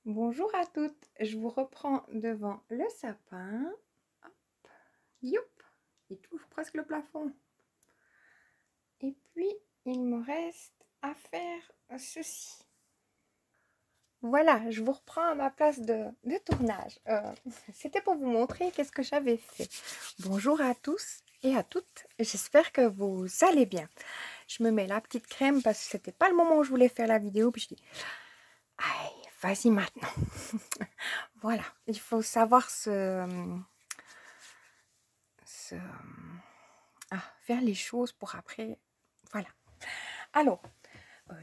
Bonjour à toutes, je vous reprends devant le sapin. Hop, youp, il touche presque le plafond. Et puis, il me reste à faire ceci. Voilà, je vous reprends à ma place de tournage. C'était pour vous montrer qu'est-ce que j'avais fait. Bonjour à tous et à toutes, j'espère que vous allez bien. Je me mets la petite crème parce que c'était pas le moment où je voulais faire la vidéo. Puis je dis, aïe, vas-y maintenant. Voilà, il faut savoir faire les choses pour après. Voilà. Alors,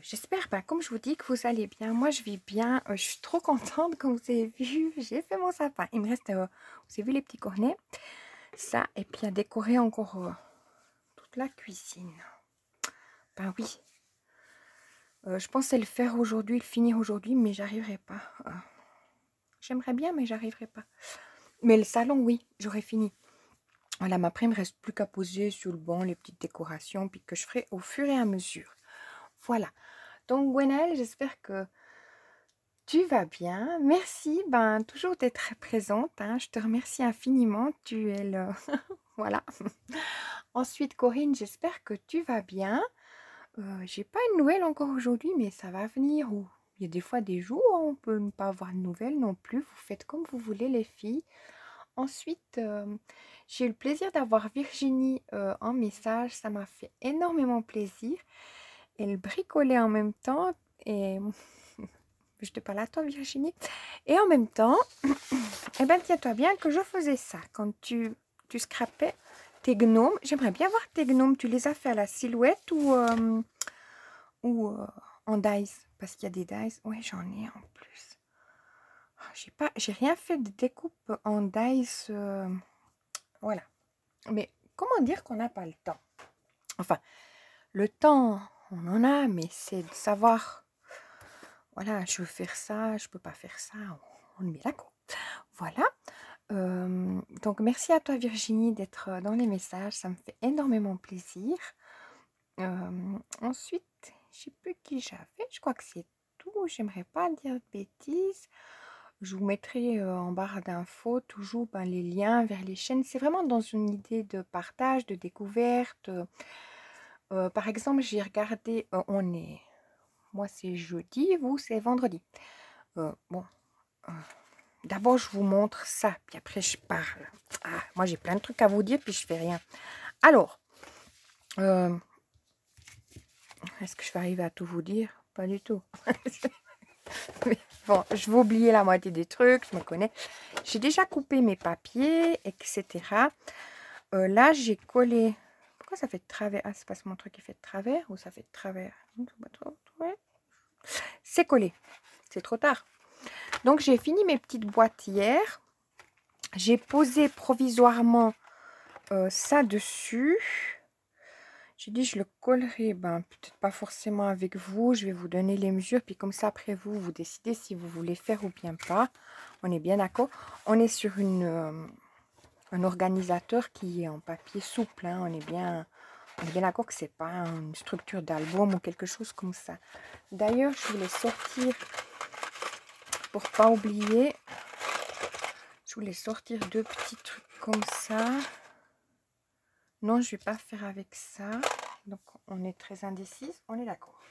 j'espère, comme je vous dis, que vous allez bien. Moi, je vais bien. Je suis trop contente, comme vous avez vu. J'ai fait mon sapin. Il me reste, vous avez vu les petits cornets. Ça, et puis à décorer encore toute la cuisine. Ben oui. Je pensais le faire aujourd'hui, le finir aujourd'hui, mais j'arriverai pas. J'aimerais bien, mais j'arriverai pas. Mais le salon, oui, j'aurais fini. Voilà, mais après, il me reste plus qu'à poser sur le banc les petites décorations, puis que je ferai au fur et à mesure. Voilà. Donc, Gwenaëlle, j'espère que tu vas bien. Merci, toujours d'être présente. Hein. Je te remercie infiniment. Tu es le... voilà. Ensuite, Corinne, j'espère que tu vas bien. J'ai pas une nouvelle encore aujourd'hui, mais ça va venir. Ou il y a des fois des jours où on peut ne pas avoir de nouvelles non plus. Vous faites comme vous voulez, les filles. Ensuite, j'ai eu le plaisir d'avoir Virginie en message. Ça m'a fait énormément plaisir. Elle bricolait en même temps. Et je te parle à toi, Virginie. Et en même temps, eh ben, tiens-toi bien que je faisais ça. Quand tu scrapais tes gnomes, j'aimerais bien voir tes gnomes. Tu les as fait à la silhouette ou en dies? Parce qu'il y a des dies. Oui, j'en ai en plus. J'ai rien fait de découpe en dies. Voilà. Mais comment dire qu'on n'a pas le temps? Enfin, le temps, on en a, mais c'est de savoir, voilà, je veux faire ça, je peux pas faire ça, on le met là, quoi. Voilà. Donc, merci à toi, Virginie, d'être dans les messages. Ça me fait énormément plaisir. Ensuite, je sais plus qui j'avais. Je crois que c'est tout. J'aimerais pas dire de bêtises. Je vous mettrai en barre d'infos toujours les liens vers les chaînes. C'est vraiment dans une idée de partage, de découverte. Par exemple, j'ai regardé, moi c'est jeudi, vous c'est vendredi. Bon, d'abord je vous montre ça, puis après je parle. Ah, moi j'ai plein de trucs à vous dire, puis je fais rien. Alors, est-ce que je vais arriver à tout vous dire? Pas du tout. Mais bon, je vais oublier la moitié des trucs, je me connais. J'ai déjà coupé mes papiers, etc. Là, j'ai collé... Pourquoi ça fait de travers? Ah, c'est pas mon truc qui fait de travers ou ça fait de travers? C'est collé. C'est trop tard. Donc, j'ai fini mes petites boîtes hier. J'ai posé provisoirement ça dessus. J'ai dit, je le collerai, peut-être pas forcément avec vous. Je vais vous donner les mesures. Puis comme ça, après vous, vous décidez si vous voulez faire ou bien pas. On est bien d'accord. On est sur un organisateur qui est en papier souple. Hein. On est bien d'accord que c'est pas une structure d'album ou quelque chose comme ça. D'ailleurs, je voulais sortir, pour pas oublier, je voulais sortir deux petits trucs comme ça. Non, je vais pas faire avec ça. Donc, on est très indécise. On est d'accord.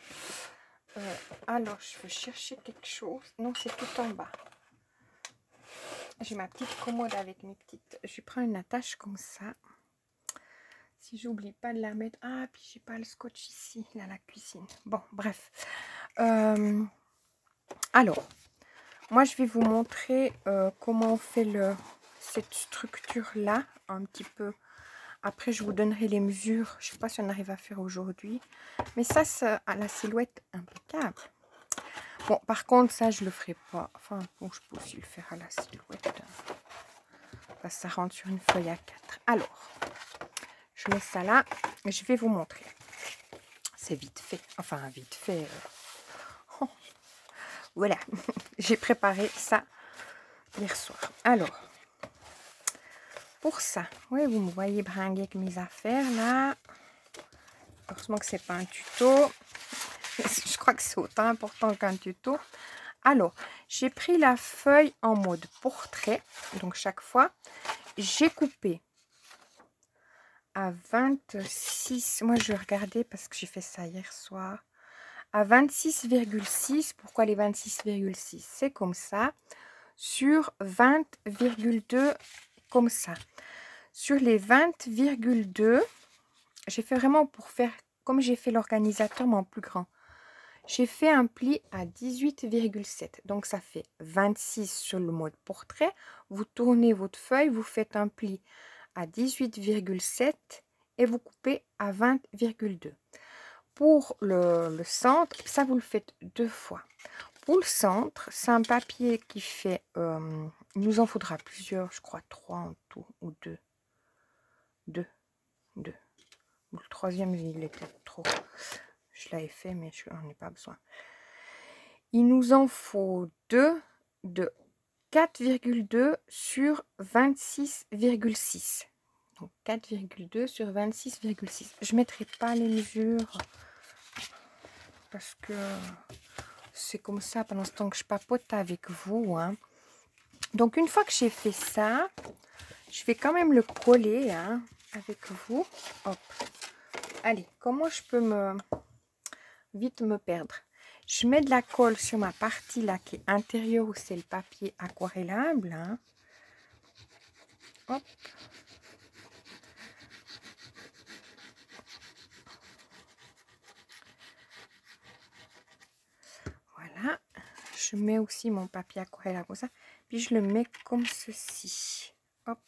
Alors, je veux chercher quelque chose. Non, c'est tout en bas. J'ai ma petite commode avec mes petites... Je prends une attache comme ça. Si j'oublie pas de la mettre... Ah, puis j'ai pas le scotch ici, là, la cuisine. Bon, bref. Alors, moi, je vais vous montrer comment on fait cette structure-là, un petit peu. Après, je vous donnerai les mesures. Je sais pas si on arrive à faire aujourd'hui. Mais ça, c'est à la silhouette impeccable. Bon, par contre, ça, je le ferai pas. Enfin, bon, je peux aussi le faire à la silhouette. Parce que ça rentre sur une feuille A4. Alors, je mets ça là. Je vais vous montrer. C'est vite fait. Enfin, vite fait. Oh. Voilà. J'ai préparé ça hier soir. Alors, pour ça, oui, vous me voyez bringuer avec mes affaires là. Heureusement que c'est pas un tuto. Je crois que c'est autant important qu'un tuto. Alors, j'ai pris la feuille en mode portrait. Donc, chaque fois, j'ai coupé à 26. Moi, je vais regarder parce que j'ai fait ça hier soir. À 26,6. Pourquoi les 26,6? C'est comme ça. Sur 20,2, comme ça. Sur les 20,2, j'ai fait vraiment pour faire comme j'ai fait l'organisateur, mais en plus grand. J'ai fait un pli à 18,7. Donc, ça fait 26 sur le mode portrait. Vous tournez votre feuille, vous faites un pli à 18,7 et vous coupez à 20,2. Pour le centre, ça, vous le faites 2 fois. Pour le centre, c'est un papier qui fait... il nous en faudra plusieurs, je crois 3 en tout, ou 2. 2. Le troisième, il était trop... Je l'avais fait, mais je n'en ai pas besoin. Il nous en faut 2 de 4,2 sur 26,6. Donc 4,2 sur 26,6. Je ne mettrai pas les mesures parce que c'est comme ça pendant ce temps que je papote avec vous. Hein. Donc une fois que j'ai fait ça, je vais quand même le coller hein, avec vous. Hop. Allez, comment je peux vite me perdre? Je mets de la colle sur ma partie là qui est intérieure où c'est le papier aquarellable. Hein. Hop. Voilà. Je mets aussi mon papier aquarellable comme ça. Puis je le mets comme ceci. Hop.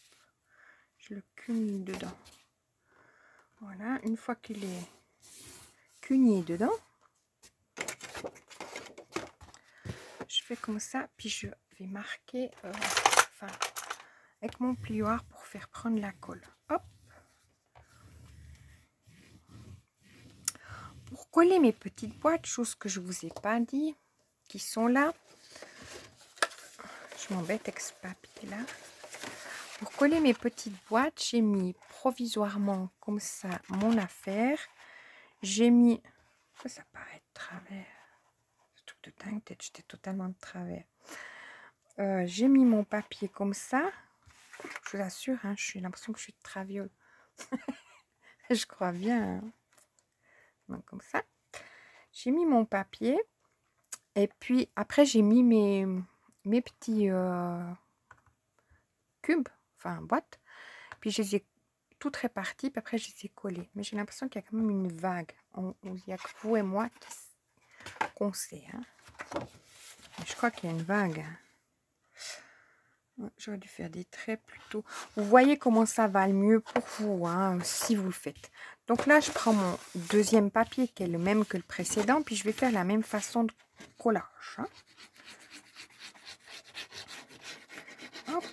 Je le cugne dedans. Voilà. Une fois qu'il est cugné dedans, je fais comme ça. Puis je vais marquer avec mon plioir pour faire prendre la colle. Hop. Pour coller mes petites boîtes, chose que je vous ai pas dit, qui sont là. Je m'embête avec ce papier là. Pour coller mes petites boîtes, j'ai mis provisoirement comme ça mon affaire. J'ai mis... Ça paraît de travers. Ce truc de dingue, peut-être j'étais totalement de travers. J'ai mis mon papier comme ça. Je vous assure, hein, j'ai l'impression que je suis de traviole. Je crois bien. Hein. Donc, comme ça. J'ai mis mon papier. Et puis, après, j'ai mis mes petits cubes. Enfin, boîtes. Puis, je les ai toutes réparties. Puis après, je les ai collées. Mais j'ai l'impression qu'il y a quand même une vague. Il n'y a que vous et moi qu'on sait. Hein. Je crois qu'il y a une vague. Hein. J'aurais dû faire des traits plutôt. Vous voyez comment ça va le mieux pour vous, hein, si vous le faites. Donc là, je prends mon deuxième papier qui est le même que le précédent. Puis je vais faire la même façon de collage. Hein. Hop.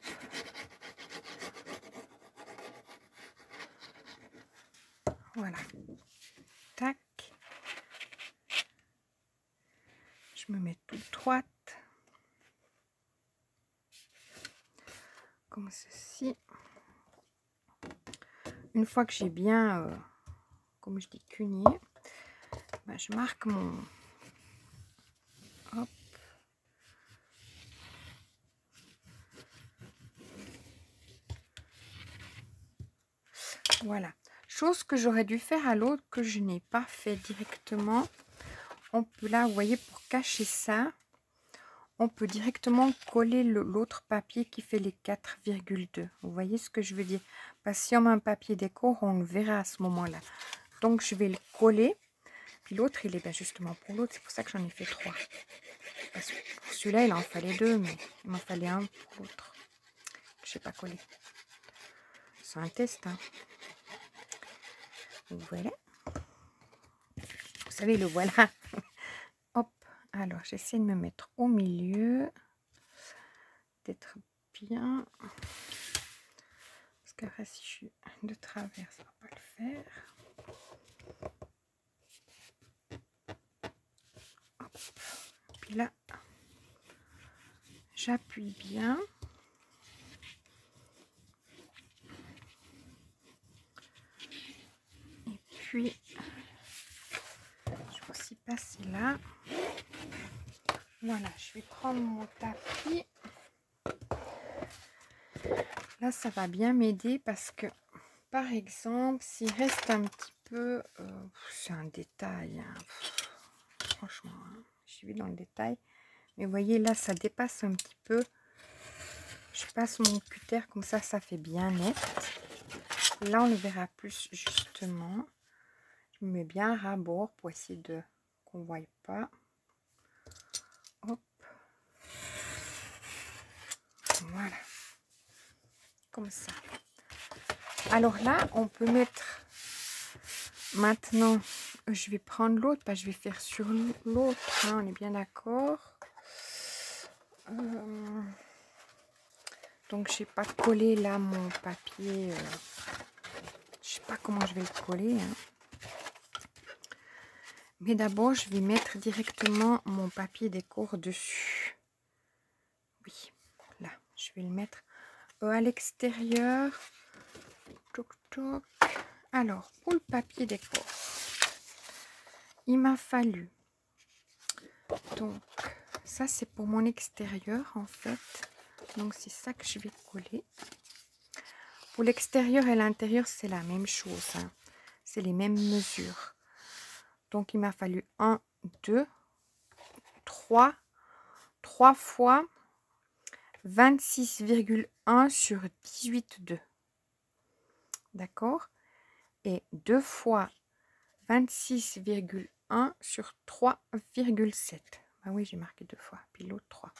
Voilà. Tac. Je me mets toute droite. Comme ceci. Une fois que j'ai bien, comme je dis, cugné, ben, je marque mon... Hop. Voilà. Chose que j'aurais dû faire à l'autre que je n'ai pas fait directement. On peut là, vous voyez, pour cacher ça, on peut directement coller l'autre papier qui fait les 4,2. Vous voyez ce que je veux dire? Parce que si on met un papier décor, on le verra à ce moment-là. Donc, je vais le coller. Puis l'autre, il est bien justement pour l'autre. C'est pour ça que j'en ai fait 3. Parce que pour celui-là, il en fallait 2, mais il m'en fallait un pour l'autre. Je sais pas coller. C'est un test. Hein. Voilà. Vous savez, le voilà. Hop. Alors, j'essaie de me mettre au milieu. D'être bien. Parce que si je suis de travers, ça va pas le faire. Hop. Puis là, j'appuie bien. Et puis, je vais aussi passer là. Voilà, je vais prendre mon tapis. Là, ça va bien m'aider parce que, par exemple, s'il reste un petit peu... c'est un détail, hein. Franchement, hein, je vais dans le détail. Mais vous voyez, là, ça dépasse un petit peu. Je passe mon cutter, comme ça fait bien net. Là, on le verra plus justement. Je me mets bien à ras-bord pour essayer de qu'on ne voie pas. Hop. Voilà. Comme ça. Alors là, on peut mettre... Maintenant, je vais prendre l'autre. Je vais faire sur l'autre. Hein, on est bien d'accord. Donc, je n'ai pas collé là mon papier. Je sais pas comment je vais le coller. Hein. Mais d'abord, je vais mettre directement mon papier décor dessus. Oui, là, je vais le mettre à l'extérieur. Toc, toc. Alors, pour le papier décor, il m'a fallu. Donc, ça, c'est pour mon extérieur, en fait. Donc, c'est ça que je vais coller. Pour l'extérieur et l'intérieur, c'est la même chose. Hein. C'est les mêmes mesures. Donc, il m'a fallu 1, 2, 3 fois 26,1 sur 18,2. D'accord? Et 2 fois 26,1 sur 3,7. Ah oui, j'ai marqué 2 fois, puis l'autre 3.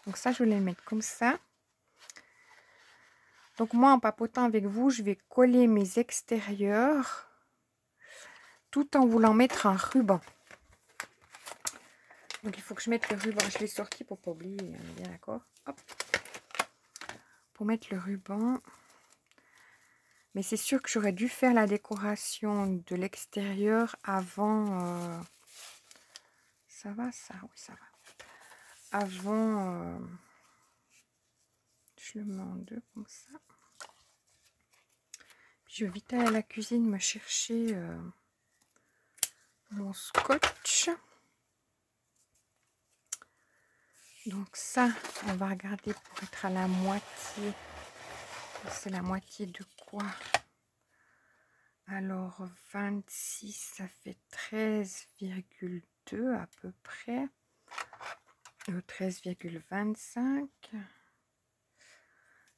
Donc ça, je vais le mettre comme ça. Donc moi, en papotant avec vous, je vais coller mes extérieurs tout en voulant mettre un ruban. Donc il faut que je mette le ruban. Je l'ai sorti pour ne pas oublier, on est bien d'accord. Hop. Pour mettre le ruban. Mais c'est sûr que j'aurais dû faire la décoration de l'extérieur avant. Ça va ça? Oui, ça va. Avant, je le mets en deux comme ça. Puis je vais vite aller à la cuisine me chercher mon scotch. Donc ça, on va regarder pour être à la moitié. C'est la moitié de quoi? Alors 26, ça fait 13,2 à peu près. 13,25.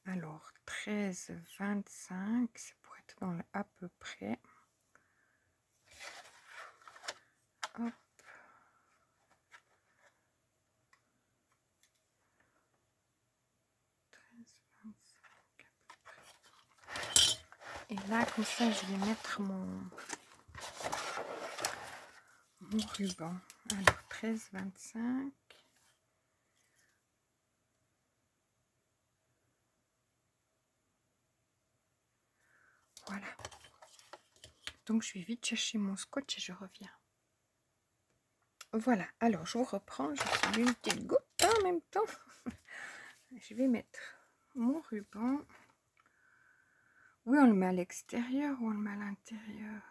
Alors 13,25, ça pourrait être dans le à peu près. Hop. Et là, comme ça, je vais mettre mon ruban. Alors, 13,25. Voilà. Donc, je vais vite chercher mon scotch et je reviens. Voilà. Alors, je vous reprends. Je suis une petite goutte en même temps. Je vais mettre mon ruban. Oui, on le met à l'extérieur ou on le met à l'intérieur.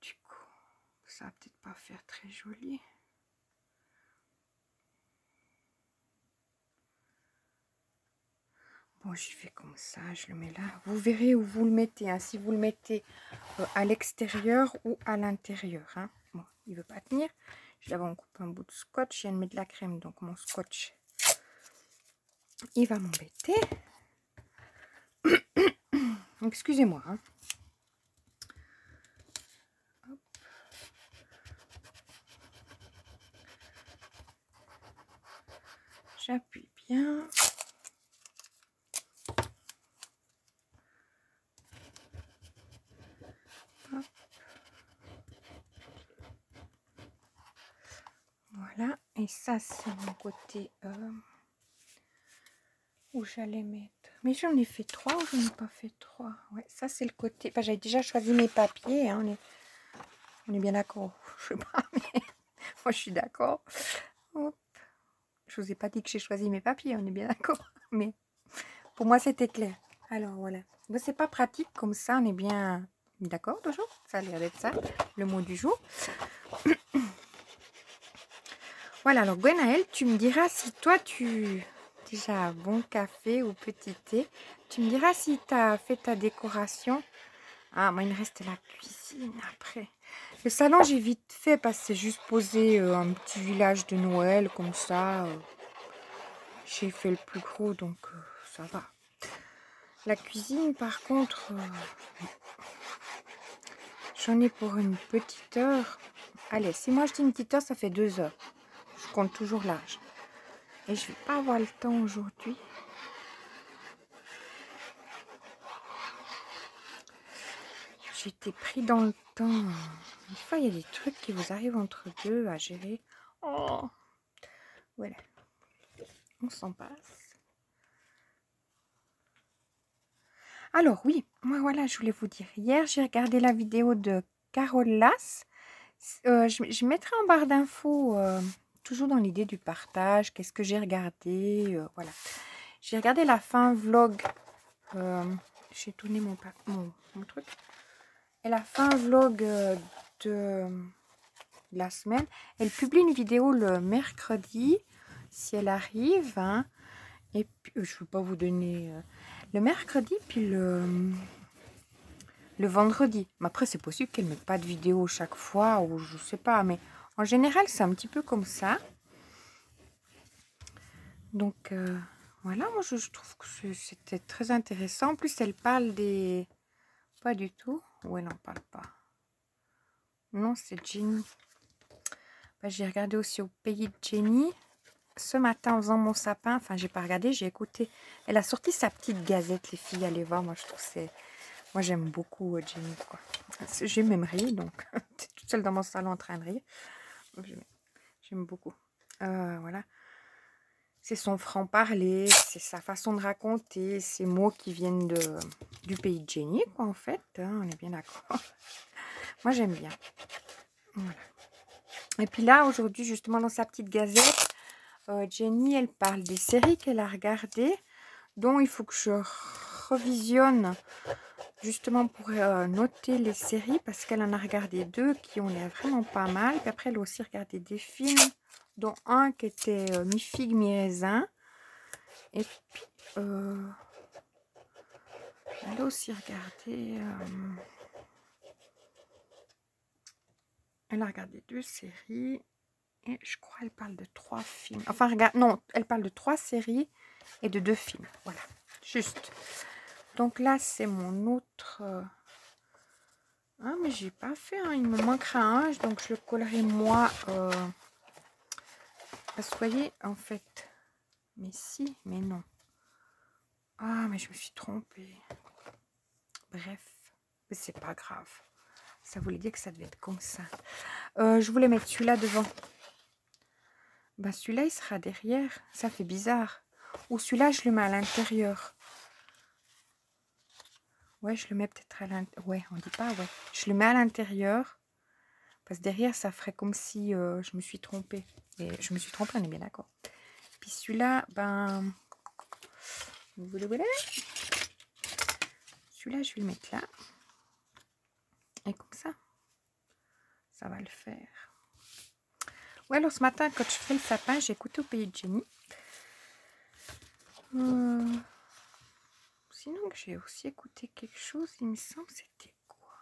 Du coup, ça va peut-être pas faire très joli. Bon, je fais comme ça, je le mets là. Vous verrez où vous le mettez. Hein, si vous le mettez à l'extérieur ou à l'intérieur. Hein. Bon, il ne veut pas tenir. Je vais couper un bout de scotch. Je viens de mettre de la crème, donc mon scotch, il va m'embêter. Excusez-moi. Hein. J'appuie bien. Hop. Voilà. Et ça, c'est mon côté où j'allais mettre. Mais j'en ai fait 3 ou j'en ai pas fait 3? Ouais, ça, c'est le côté. J'avais déjà choisi mes papiers. Hein. On est bien d'accord. Je sais pas, mais moi, je suis d'accord. Je vous ai pas dit que j'ai choisi mes papiers. On est bien d'accord. Mais pour moi, c'était clair. Alors, voilà. Mais c'est pas pratique comme ça. On est bien d'accord toujours. Ça a l'air d'être ça, le mot du jour. Voilà, alors Gwenaël, tu me diras si toi tu... Déjà, bon café ou petit thé. Tu me diras si tu as fait ta décoration. Ah, moi, il me reste la cuisine après. Le salon, j'ai vite fait parce que c'est juste posé un petit village de Noël comme ça. J'ai fait le plus gros, donc ça va. La cuisine, par contre, j'en ai pour une petite heure. Allez, si moi je dis une petite heure, ça fait 2 heures. Je compte toujours l'âge. Et je vais pas avoir le temps aujourd'hui. J'étais pris dans le temps. Des fois, il y a des trucs qui vous arrivent entre deux à gérer. Oh, voilà. On s'en passe. Alors oui, moi voilà, je voulais vous dire. Hier, j'ai regardé la vidéo de Carole Lass. Je mettrai en barre d'infos, toujours dans l'idée du partage. Qu'est-ce que j'ai regardé, voilà. J'ai regardé la fin vlog. J'ai tourné mon truc. Et la fin vlog de la semaine. Elle publie une vidéo le mercredi, si elle arrive. Hein. Et puis, je ne veux pas vous donner le mercredi, puis le vendredi. Mais après, c'est possible qu'elle ne mette pas de vidéo chaque fois, ou je sais pas. Mais en général, c'est un petit peu comme ça. Donc, voilà, moi, je trouve que c'était très intéressant. En plus, elle parle des... Pas du tout. Ou elle n'en parle pas. Non, c'est Jenny. Ben, j'ai regardé aussi au pays de Jenny. Ce matin, en faisant mon sapin, enfin, j'ai pas regardé, j'ai écouté. Elle a sorti sa petite gazette, les filles, allez voir. Moi, je trouve c'est... Moi, j'aime beaucoup Jenny, quoi. J'ai même ri, donc j'étais toute seule dans mon salon en train de rire. J'aime beaucoup. Voilà. C'est son franc-parler, c'est sa façon de raconter, ces mots qui viennent du pays de Jenny, quoi, en fait. Hein, on est bien d'accord. Moi, j'aime bien. Voilà. Et puis là, aujourd'hui, justement, dans sa petite gazette, Jenny, elle parle des séries qu'elle a regardées, dont il faut que je revisionne justement pour noter les séries, parce qu'elle en a regardé 2 qui ont l'air vraiment pas mal. Puis après, elle a aussi regardé des films, dont un qui était mi-figue, mi-raisin. Et puis, elle a aussi regardé... elle a regardé 2 séries. Et je crois qu'elle parle de 3 films. Enfin, regarde, non, elle parle de 3 séries et de 2 films. Voilà, juste. Donc là, c'est mon autre... Ah, mais j'ai pas fait, hein. Il me manquera un, donc je le collerai moi. Parce que vous voyez, en fait... Mais si, mais non. Ah, mais je me suis trompée. Bref, mais c'est pas grave. Ça voulait dire que ça devait être comme ça. Je voulais mettre celui-là devant. Bah, celui-là, il sera derrière. Ça fait bizarre. Ou celui-là, je le mets à l'intérieur. Ouais, je le mets peut-être à l'intérieur. Ouais, on dit pas, ouais. Je le mets à l'intérieur. Parce que derrière, ça ferait comme si je me suis trompée. Et je me suis trompée, on est bien d'accord. Puis celui-là, ben... Celui-là, je vais le mettre là. Et comme ça, ça va le faire. Ouais, alors ce matin, quand je fais le sapin, j'ai écouté au pays de Jenny. Sinon, j'ai aussi écouté quelque chose. Il me semble c'était quoi?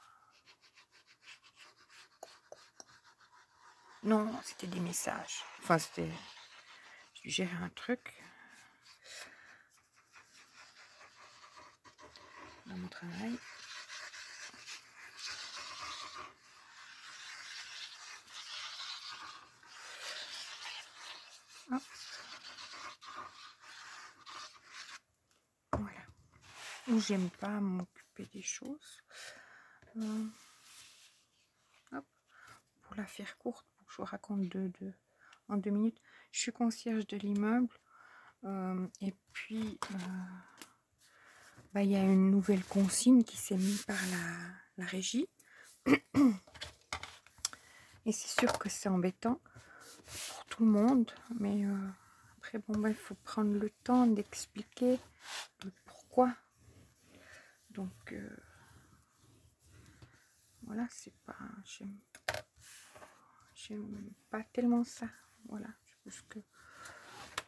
Non, c'était des messages. Enfin, c'était... Je gérais un truc. Dans mon travail. Hop. Voilà. Où j'aime pas m'occuper des choses. Hop. Pour la faire courte, pour que je vous raconte en 2 minutes. Je suis concierge de l'immeuble. Et puis, bah, y a une nouvelle consigne qui s'est mise par la régie. Et c'est sûr que c'est embêtant pour tout le monde. Mais après, bon, bah, il faut prendre le temps d'expliquer pourquoi. Donc, voilà, c'est pas... J'aime pas tellement ça. Voilà, je vais parce que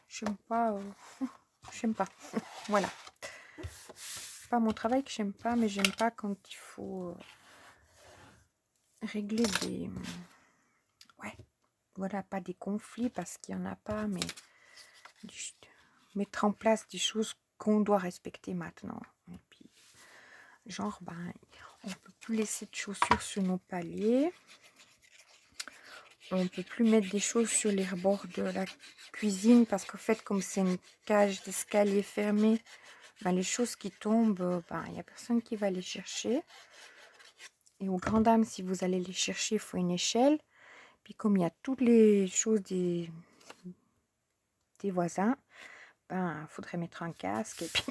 j'aime pas. J'aime pas. Voilà. Pas mon travail que j'aime pas, mais j'aime pas quand il faut régler des... Ouais. Voilà, pas des conflits parce qu'il n'y en a pas, mais juste mettre en place des choses qu'on doit respecter maintenant. Et puis, genre, ben, on peut plus laisser de chaussures sur nos paliers. On peut plus mettre des choses sur les bords de la cuisine parce qu'en fait, comme c'est une cage d'escalier fermée, ben, les choses qui tombent, ben, il n'y a personne qui va les chercher. Et aux grandes dames, si vous allez les chercher, il faut une échelle. Puis comme il y a toutes les choses des voisins, ben, faudrait mettre un casque et puis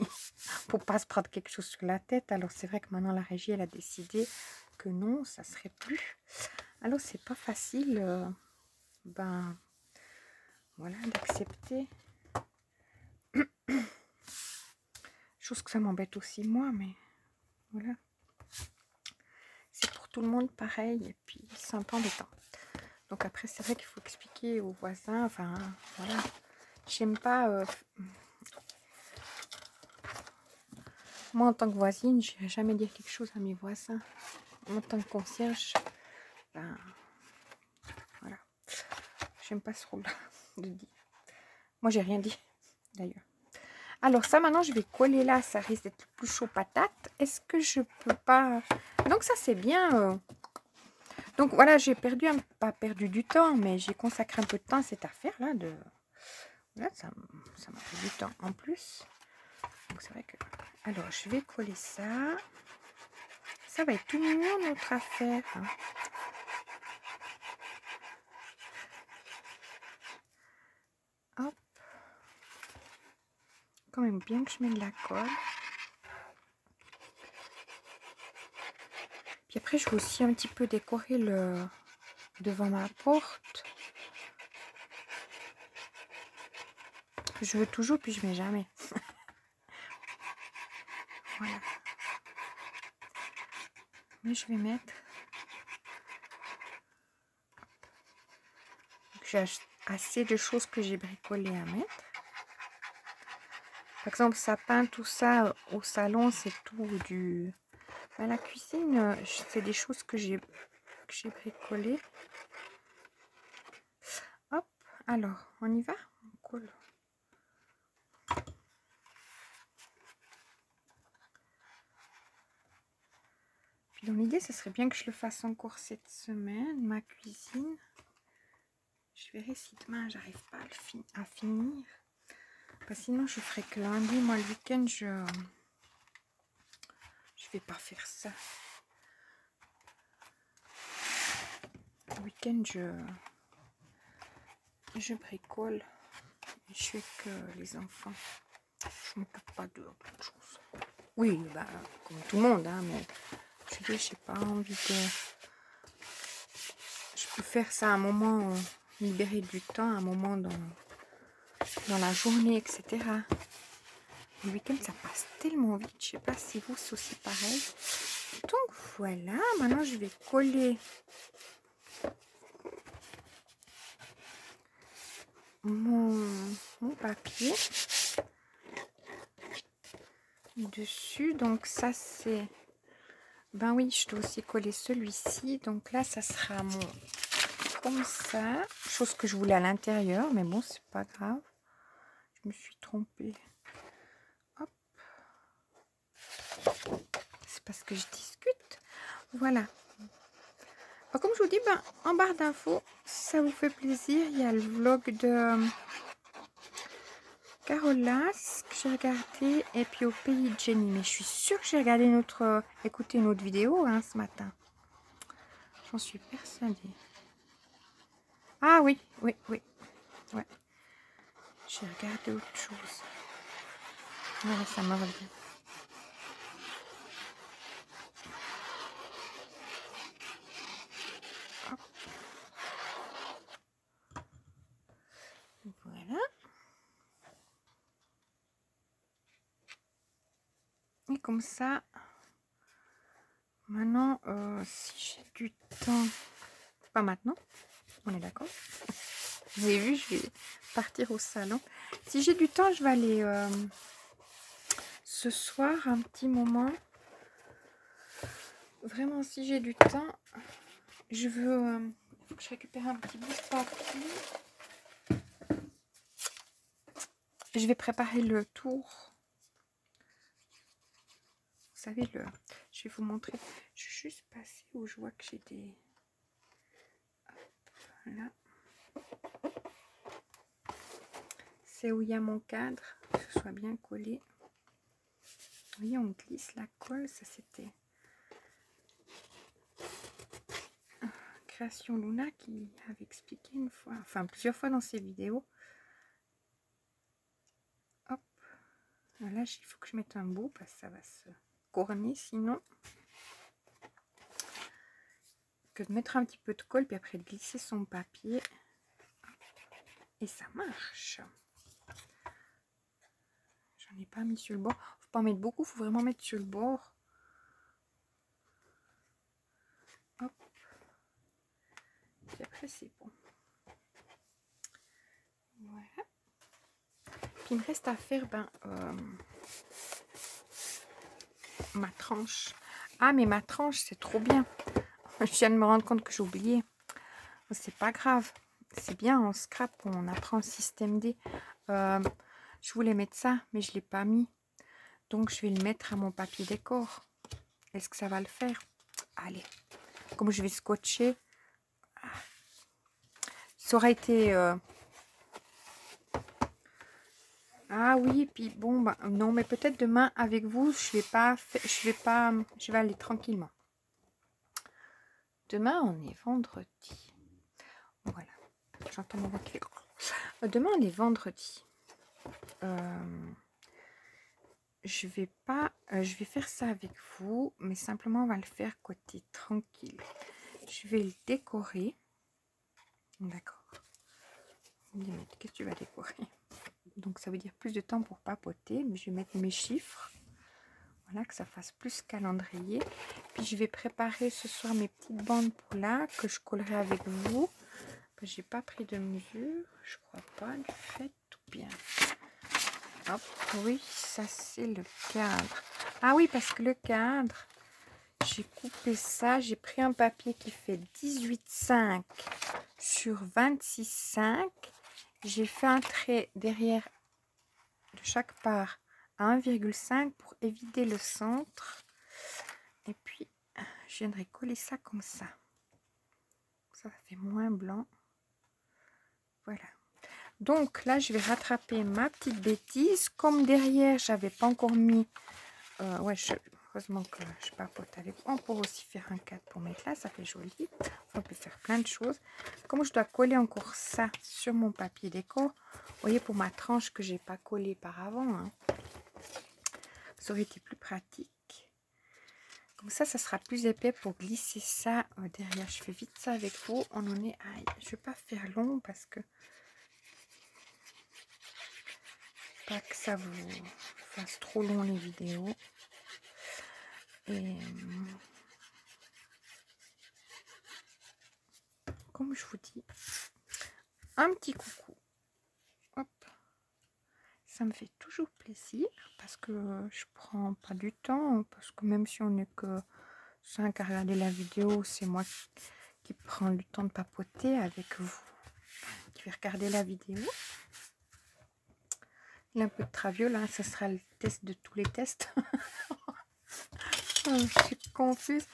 pour pas se prendre quelque chose sur la tête. Alors c'est vrai que maintenant la régie elle a décidé que non, ça serait plus. Alors c'est pas facile, ben voilà, d'accepter. Chose que ça m'embête aussi moi, mais voilà. C'est pour tout le monde pareil et puis c'est un peu embêtant. Donc après c'est vrai qu'il faut expliquer aux voisins, enfin voilà. J'aime pas... moi, en tant que voisine, je n'irai jamais dire quelque chose à mes voisins. En tant que concierge, ben, voilà. J'aime pas ce rôle-là de dire. Moi, j'ai rien dit, d'ailleurs. Alors, ça, maintenant, je vais coller là. Ça risque d'être plus chaud patate. Est-ce que je peux pas... Donc, ça, c'est bien. Donc, voilà, j'ai perdu, pas perdu du temps, mais j'ai consacré un peu de temps à cette affaire-là. Là, ça m'a pris du temps en plus. Donc, c'est vrai que... Alors, je vais coller ça. Ça va être tout mignon, notre affaire. Hop. Quand même bien que je mette de la colle. Puis après, je vais aussi un petit peu décorer le devant ma porte. Je veux toujours, puis je mets jamais. Voilà. Mais je vais mettre... J'ai assez de choses que j'ai bricolées à mettre. Par exemple, sapin, tout ça, au salon, c'est tout du... À la cuisine, c'est des choses que j'ai bricolées. Hop, alors, on y va? On colle. Puis dans l'idée, ce serait bien que je le fasse encore cette semaine, ma cuisine. Je verrai si demain, j'arrive pas à finir. Parce que sinon, je ferai que lundi. Moi, le week-end, je vais pas faire ça. Le week-end, je bricole. Je fais que les enfants. Je m'occupe pas de autre chose. Oui, bah, comme tout le monde, hein, mais je dis, j'ai pas envie de... Je peux faire ça à un moment, libérer du temps, à un moment dans la journée, etc. Le week-end, ça passe tellement vite. Je sais pas si vous, c'est aussi pareil. Donc, voilà. Maintenant, je vais coller mon papier dessus. Donc, ça, c'est... Ben oui, je dois aussi coller celui-ci. Donc là, ça sera mon... Comme ça. Chose que je voulais à l'intérieur. Mais bon, c'est pas grave. Je me suis trompée. Hop. C'est parce que je discute. Voilà. Alors, comme je vous dis, ben, en barre d'infos, si ça vous fait plaisir, il y a le vlog de Carolas que j'ai regardé. Et puis au pays de Jenny. Mais je suis sûre que j'ai regardé écouté une autre vidéo hein, ce matin. J'en suis persuadée. Ah oui, oui, oui. Ouais. J'ai regardé autre chose. Voilà, ça me revient. Hop. Voilà. Et comme ça, maintenant, si j'ai du temps, pas maintenant, on est d'accord. Vous avez vu, je vais partir au salon. Si j'ai du temps, je vais aller ce soir un petit moment. Vraiment, si j'ai du temps, je veux... il faut que je récupère un petit bout de papier. Je vais préparer le tour. Vous savez, je vais vous montrer. Je suis juste passée où je vois que j'ai des... Voilà. C'est où il y a mon cadre, que ce soit bien collé. Vous voyez, on glisse la colle, ça c'était Création Luna qui avait expliqué une fois, enfin plusieurs fois dans ses vidéos. Hop, là il faut que je mette un bout parce que ça va se corner sinon. Que de mettre un petit peu de colle puis après de glisser son papier. Et ça marche. J'en ai pas mis sur le bord. Faut pas en mettre beaucoup, faut vraiment mettre sur le bord. Hop. Et après c'est bon. Voilà. Puis il me reste à faire ma tranche. Ah mais ma tranche c'est trop bien. Je viens de me rendre compte que j'ai oublié. C'est pas grave. C'est bien en scrap, on apprend le système D. Je voulais mettre ça, mais je ne l'ai pas mis. Donc je vais le mettre à mon papier décor. Est-ce que ça va le faire? Allez. Comme je vais scotcher. Ça aurait été... Ah oui, puis bon, bah, non, mais peut-être demain avec vous, je vais aller tranquillement. Demain, on est vendredi. Voilà. J'entends mon voix qui fait... Demain, on est vendredi. Je vais faire ça avec vous, mais simplement, on va le faire côté tranquille. Je vais le décorer. D'accord. Qu'est-ce que tu vas décorer? Donc, ça veut dire plus de temps pour papoter. Mais je vais mettre mes chiffres. Voilà, que ça fasse plus calendrier. Puis, je vais préparer ce soir mes petites bandes pour là, que je collerai avec vous. J'ai pas pris de mesure. Je crois pas. Du fait, tout bien. Hop, oui, ça, c'est le cadre. Ah oui, parce que le cadre, j'ai coupé ça. J'ai pris un papier qui fait 18,5 sur 26,5. J'ai fait un trait derrière de chaque part à 1,5 pour éviter le centre. Et puis, je viendrai coller ça comme ça. Ça fait moins blanc. Voilà. Donc là, je vais rattraper ma petite bêtise. Comme derrière, j'avais pas encore mis... heureusement que je papote avec vous. On pourrait aussi faire un cadre pour mettre là. Ça fait joli. On peut faire plein de choses. Comme je dois coller encore ça sur mon papier déco, vous voyez, pour ma tranche que j'ai pas collé par avant, hein, ça aurait été plus pratique. Comme ça sera plus épais pour glisser ça derrière. Je fais vite ça avec vous. On en est... Aïe, je vais pas faire long parce que... Pas que ça vous fasse trop long les vidéos. Et comme je vous dis, un petit coucou. Hop. Ça me fait toujours plaisir parce que je prends pas du temps. Parce que même si on n'est que 5 à regarder la vidéo, c'est moi qui prends le temps de papoter avec vous. Qui vais regarder la vidéo. Il y a un peu de traviole, hein, ce sera le test de tous les tests. Je suis confuse.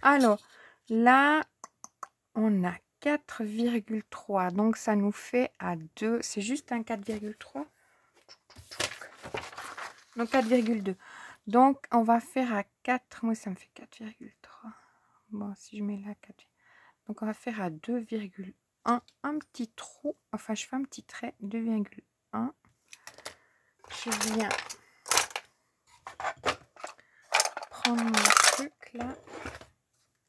Alors, là, on a 4,3. Donc, ça nous fait à 2. C'est juste un 4,3. Donc, 4,2. Donc, on va faire à 4. Moi, ça me fait 4,3. Bon, si je mets là 4. Donc, on va faire à 2,1. Un petit trou. Enfin, je fais un petit trait. 2,1. Je viens prendre mon truc là.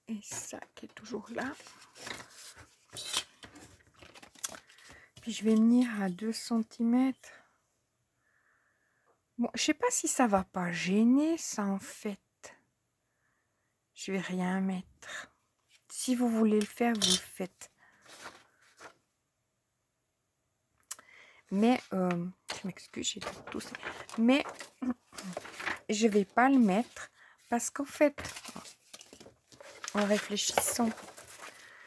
Et ça qui est toujours là. Puis je vais venir à 2 cm. Bon, je sais pas si ça va pas gêner ça en fait. Je vais rien mettre. Si vous voulez le faire, vous le faites. Mais, je m'excuse, j'ai toussé. Mais, je vais pas le mettre parce qu'en fait, en réfléchissant,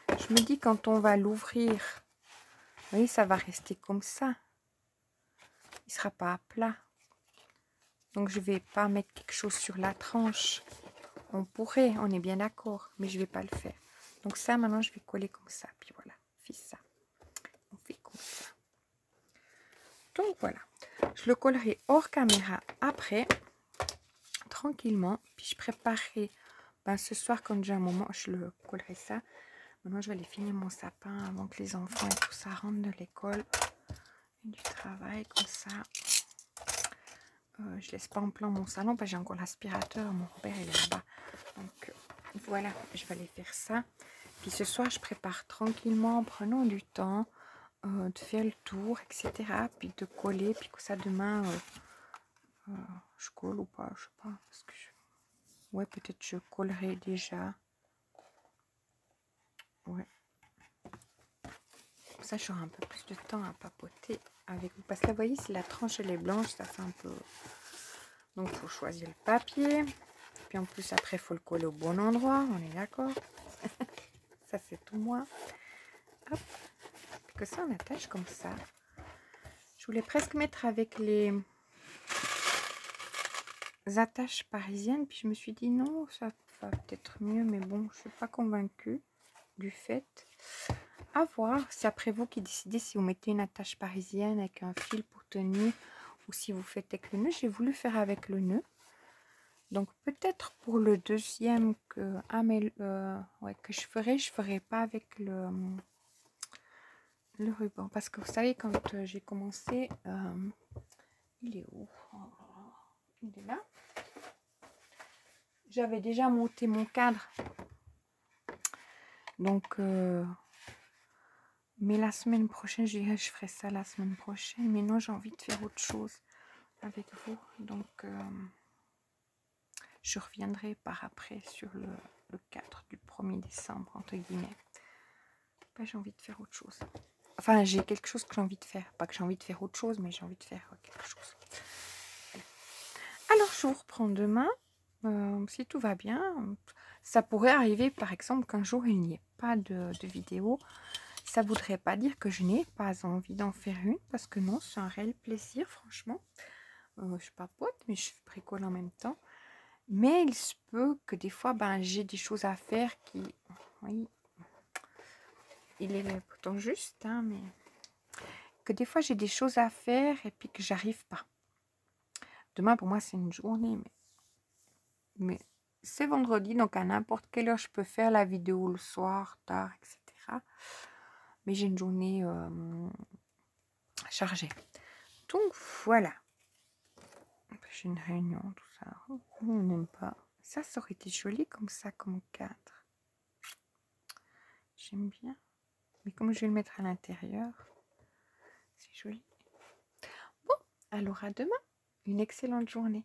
je me dis quand on va l'ouvrir, oui, ça va rester comme ça. Il sera pas à plat. Donc, je vais pas mettre quelque chose sur la tranche. On pourrait, on est bien d'accord, mais je vais pas le faire. Donc ça, maintenant, je vais coller comme ça. Puis voilà, on fait ça. On fait comme ça. Donc voilà, je le collerai hors caméra après, tranquillement. Puis je préparerai, ce soir, quand j'ai un moment, je le collerai ça. Maintenant, je vais aller finir mon sapin avant que les enfants et tout ça rentrent de l'école. Du travail, comme ça. Je laisse pas en plan mon salon parce que j'ai encore l'aspirateur. Mon père il est là-bas. Donc voilà, je vais aller faire ça. Puis ce soir, je prépare tranquillement en prenant du temps de faire le tour, etc. Puis de coller. Puis que ça demain, je colle ou pas, je sais pas. Parce que ouais, peut-être je collerai déjà. Ouais. Comme ça, j'aurai un peu plus de temps à papoter avec vous. Parce que là, vous voyez, si la tranche elle est blanche, ça fait un peu... Donc, il faut choisir le papier. Puis en plus, après, il faut le coller au bon endroit. On est d'accord? Ça, c'est tout moi. Hop. Puis que ça, on attache comme ça. Je voulais presque mettre avec les attaches parisiennes. Puis je me suis dit, non, ça va peut-être mieux. Mais bon, je ne suis pas convaincue du fait. À voir. C'est après vous qui décidez si vous mettez une attache parisienne avec un fil pour tenir. Ou si vous faites avec le nœud. J'ai voulu faire avec le nœud. Donc peut-être pour le deuxième que, que je ferai pas avec le ruban. Parce que vous savez, quand j'ai commencé, il est où? Il est là. J'avais déjà monté mon cadre. Donc, mais la semaine prochaine, je dirais je ferai ça la semaine prochaine. Mais non, j'ai envie de faire autre chose avec vous. Donc, je reviendrai par après sur le 4 du 1er décembre, entre guillemets. J'ai envie de faire autre chose. Enfin, j'ai quelque chose que j'ai envie de faire. Pas que j'ai envie de faire autre chose, mais j'ai envie de faire quelque chose. Alors, je vous reprends demain. Si tout va bien. Ça pourrait arriver, par exemple, qu'un jour, il n'y ait pas de vidéo. Ça ne voudrait pas dire que je n'ai pas envie d'en faire une. Parce que non, c'est un réel plaisir, franchement. Je papote, mais je bricole en même temps. Mais il se peut que des fois, j'ai des choses à faire qui... Oui, il est pourtant juste, hein, mais... Que des fois, j'ai des choses à faire et puis que j'arrive pas. Demain, pour moi, c'est une journée, mais c'est vendredi, donc à n'importe quelle heure, je peux faire la vidéo le soir, tard, etc. Mais j'ai une journée chargée. Donc, voilà. J'ai une réunion, tout ça. On n'aime pas. Ça aurait été joli comme ça, comme cadre. J'aime bien. Mais comme je vais le mettre à l'intérieur, c'est joli. Bon, alors à demain. Une excellente journée.